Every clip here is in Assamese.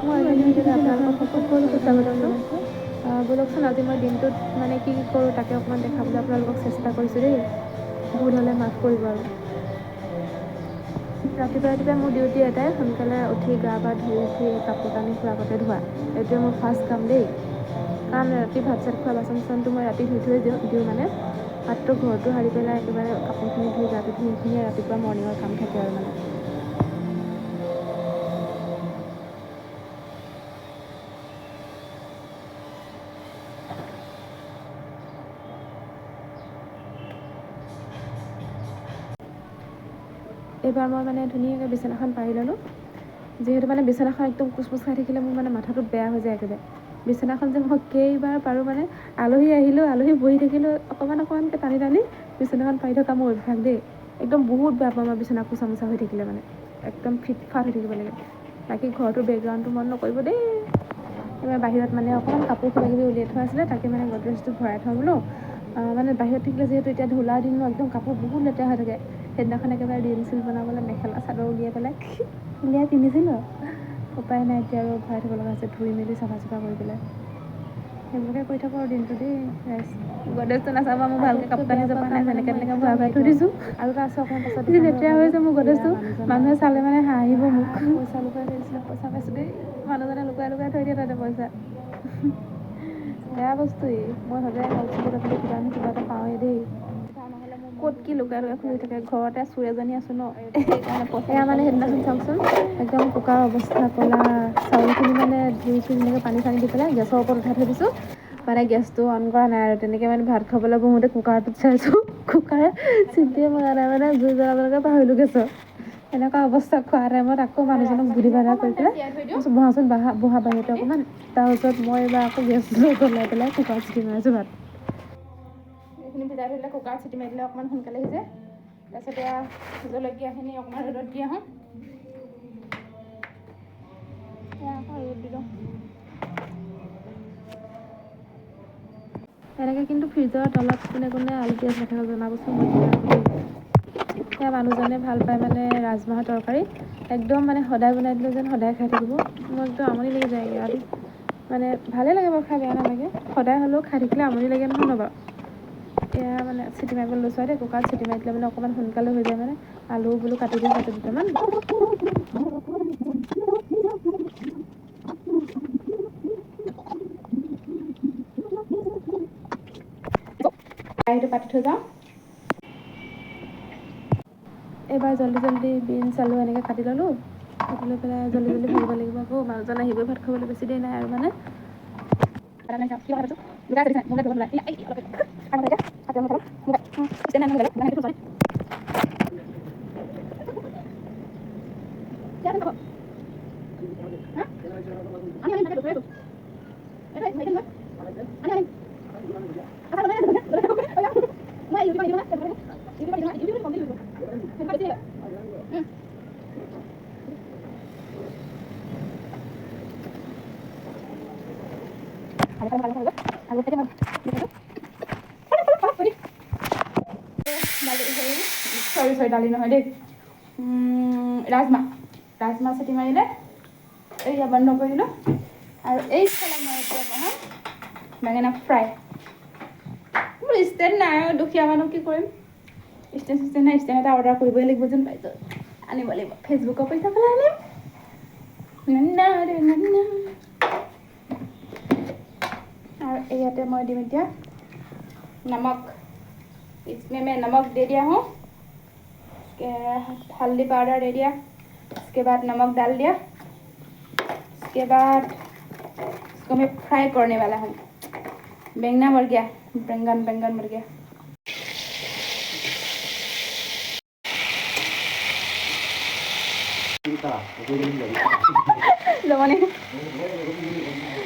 মই ধুনীয়াকৈ আপোনালোকক সকলো সুস্বাগতম জনাইছোঁ। ব'লকচোন আজি মই দিনটোত মানে কি কৰোঁ তাকে অকণমান দেখাবলৈ আপোনালোকক চেষ্টা কৰিছোঁ দেই। ভুল হ'লে মাফ কৰিব আৰু। ৰাতিপুৱা মোৰ ডিউটি এটাই, সোনকালে উঠি গা পা ধুই উঠি কাপোৰ কানি আগতে ধোৱা। এইটোৱে মোৰ ফাৰ্ষ্ট কাম দেই। কাৰণ ৰাতি ভাত চাত খোৱা বাচন চাচনটো মই ৰাতি ধুই থৈ দিওঁ মানে। মাত্ৰ ঘৰটো সাৰি পেলাই একেবাৰে কাপোৰখিনি ধুই গাটো ধুই এইখিনিয়ে ৰাতিপুৱা মৰ্ণিঙৰ কাম থাকে আৰু মানে। এইবাৰ মই মানে ধুনীয়াকৈ বিচনাখন পাৰি ল'লোঁ। যিহেতু মানে বিচনাখন একদম কোচমোচ খাই থাকিলে মোৰ মানে মাথাটো বেয়া হৈ যায় একেবাৰে। বিচনাখন যে মই কেইবাৰ পাৰোঁ মানে, আলহী আহিলেও আলহী বহি থাকিলেও অকণমানকৈ টানি বিচনাখন পাৰি থকা মোৰ অভ্যাস দেই। একদম বহুত বেয়া পাওঁ মই বিচনা কোচা মোচা হৈ থাকিলে মানে। একদম ফিটফাট হৈ থাকিব লাগে। বাকী ঘৰটোৰ বেকগ্ৰাউণ্ডটো মন নকৰিব দেই। এইবাৰ বাহিৰত মানে অকণমান কাপোৰ কিবা কিবি উলিয়াই থোৱা আছিলে, তাকে মানে গডৰেজটো ভৰাই থওঁ বোলো। মানে বাহিৰত থাকিলে যিহেতু এতিয়া ধূলাৰ দিন একদম কাপোৰ বহুত লেতেৰা হৈ থাকে। সেইদিনাখন একেবাৰে ৰিল চিল বনাবলৈ মেখেলা চাদৰ উলিয়াই পিন্ধিছিলোঁ আৰু। উপায় নাই এতিয়া আৰু ভৰাই থ'ব লগা হৈছে ধুই মেলি চাফা চুফা কৰি পেলাই। সেইবোৰকে কৰি থাকোঁ আৰু দিনটো দেই। গডৰেজটো নাচাবা, মোৰ ভালকৈ কাপোৰ কানি জপা নাই, যেনেকৈ তেনেকৈ ভৰাই থৈ দিছোঁ। আৰু এটা আছে অকণমান পাছত যি লেতেৰা হৈছে মোৰ গডৰেজটো, মানুহে চালে মানে হাঁহিব মোক। পইচা লুকুৱাই থৈ দিছিলে, পইচা পাইছোঁ দেই। মানুহজনে লুকুৱাই থৈ দিয়ে তাতে পইচা। বেয়া বস্তুৱেই, মই সদায় হস্পিটেলত যাবলৈ কিবা নহয় কিবা এটা পাওঁৱেই দেই। ক'ত কি লুকাই খুলি থাকে, ঘৰতে চোৰ এজনী আছোঁ ন, সেইকাৰণে এয়া মানে সেইদিনাখন চাওকচোন, একদম কুকাৰ অৱস্থা ক'লা। চাউলখিনি মানে ধুই ধুনীয়াকৈ পানী চানী দি পেলাই গেছৰ ওপৰত উঠাই থৈ দিছোঁ। মানে গেছটো অন কৰা নাই আৰু তেনেকৈ মানে ভাত খাবলৈ বহোঁতে কুকাৰটোত চাইছোঁ, কুকাৰে চিটিয়ে মৰা নাই, মানে জুই জ্বলাবলৈকে পাহৰিলোঁ গেছৰ। এনেকুৱা অৱস্থা খোৱা টাইমত আকৌ মানুহজনক বুদ্ধি বাধা কৰি পেলাই বহাচোন বহা বাহিৰতে অকণমান। তাৰপিছত মই এইবাৰ আকৌ গেছ জ্বলাই পেলাই কুকাৰত চিটি মাৰিছোঁ ভাত। এইখিনি ভিজাই থৈ দিলে কুকাৰত চিটি মাৰি দিলে অকণমান সোনকালে সিজে। তাৰপিছত এয়া জলকীয়াখিনি অকণমান ৰ'দত দি আহোঁ। এয়া আকৌ ৰ'দ দিলোঁ। এনেকৈ কিন্তু ফ্ৰিজৰ তলত কোনে আলু পিঁয়াজ নাথাকে জনাবচোন, মই দি ৰাখোঁ দেই। সেয়া মানুহজনে ভাল পায় মানে ৰাজমাহৰ তৰকাৰী। একদম মানে সদায় বনাই দিলেও যেন সদায় খাই থাকিব। মোৰ একদম আমনি লাগি যায়গৈ আৰু। মানে ভালেই লাগে বাৰু খাই, বেয়া নালাগে। সদায় হ'লেও খাই থাকিলে আমনি লাগে নহয় ন বাৰু। এয়া মানে চিটি মাৰিব লৈছোঁ দেই, কুকাৰত চিটি মাৰি দিলে মানে অকণমান সোনকালে হৈ যায় মানে। আলু বোলো কাটি দিওঁ তাতে দুটামান। কেৰাহীটো পাতি থৈ যাওঁ। এইবাৰ জল্দি বিনছ আলু এনেকৈ কাটি ল'লোঁ। কাটি লৈ পেলাই জল্দি ভাজিব লাগিব আকৌ, মানুহজন আহিবই ভাত খাবলৈ, বেছি দেৰি নাই আৰু মানে। দালি নহয় দেই, ৰাজমাহ চিটি মাৰিলে এইয়া বন্ধ কৰি দিলোঁ। আৰু এইফালে মই এতিয়া বনাম বেঙেনা ফ্ৰাই। মোৰ ষ্টেণ্ড নাই আৰু, দুখীয়া মানুহ কি কৰিম। ষ্টেণ্ড নাই, ষ্টেণ্ড এটা অৰ্ডাৰ কৰিবই লাগিব যেন পাইছোঁ। আনিব লাগিব, ফেচবুকৰ পইচা পেলাই আনিম। और ये मैं दिम इतना नमक, इसमें मैं नमक दे दिया हूँ, हल्दी पाउडर दे दिया, उसके बाद नमक डाल दिया, उसके बाद इसको मैं फ्राई करने वाला हूँ। बैंगन मर गया, बैंगन मर गया। जमाने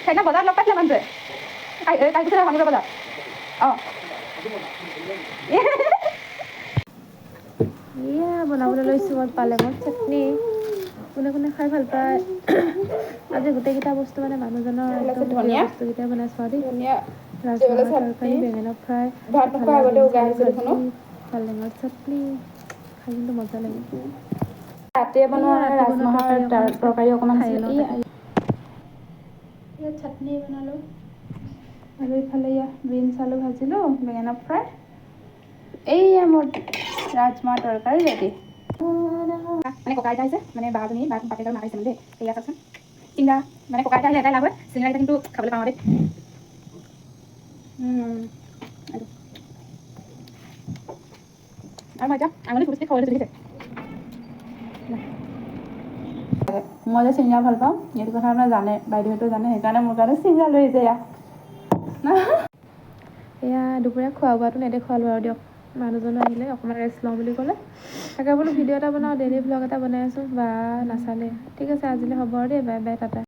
সেইদিনা বজাৰত লগ পাইছিলে মানুহে কাইলৈ ভাঙিব বজাৰ এয়া বনাবলৈ লৈছোঁ মই পালেঙৰ চাটনি। কোনে খাই ভাল পায়। আজি গোটেইকেইটা বস্তু মানে মানুহজনৰ একদম প্ৰিয় বস্তুকেইটাই বনাইছোঁ আৰু দেই। ৰাজমাহৰ তৰকাৰী, বেঙেনা ফ্ৰাই, পালেঙৰ চাটনি খাই কিন্তু মজা লাগে। ৰাতিয়ে বনোৱা ৰাজমাহৰ তৰকাৰী অকণমান চাটনি বনালোঁ আৰু ইফালে বিনছ আলু ভাজিলোঁ, বেঙেনা ফ্ৰাই। এইয়া মোৰ ৰাজমাহ তৰকাৰী ৰেডি। মানে ককা আইতা আহিছে, মানে বাজনী বাপেক আৰু মা আহিছে মানে দেই। এয়া চাওকচোন চিংৰা, মানে ককা আইতা আহিলে এটাই লাভ হয়, চিংৰা কেইটা কিন্তু খাবলৈ পাওঁ দেই। আৰু মই এতিয়া আঙুলি ফুচকি খাবলৈ দেখিছে। মই যে চিংৰা ভাল পাওঁ এইটো কথা আপোনাৰ জানে, বাইদেউহঁতেও জানে, সেইকাৰণে মোৰ কাৰণে চিংৰা লৈ আহিছে এয়া। এয়া দুপৰীয়া খোৱা বোৱাটো নেদেখুৱালোঁ আৰু দিয়ক, মানুহজনো আহিলে অকণমান ৰেষ্ট লওঁ বুলি ক'লে। তাকে বোলো ভিডিঅ' এটা বনাওঁ, ডেইলি ভ্লগ এটা বনাই আছোঁ, বা নাচালে। ঠিক আছে আজিলৈ হ'ব আৰু দেই, বাই বাই, টাটা।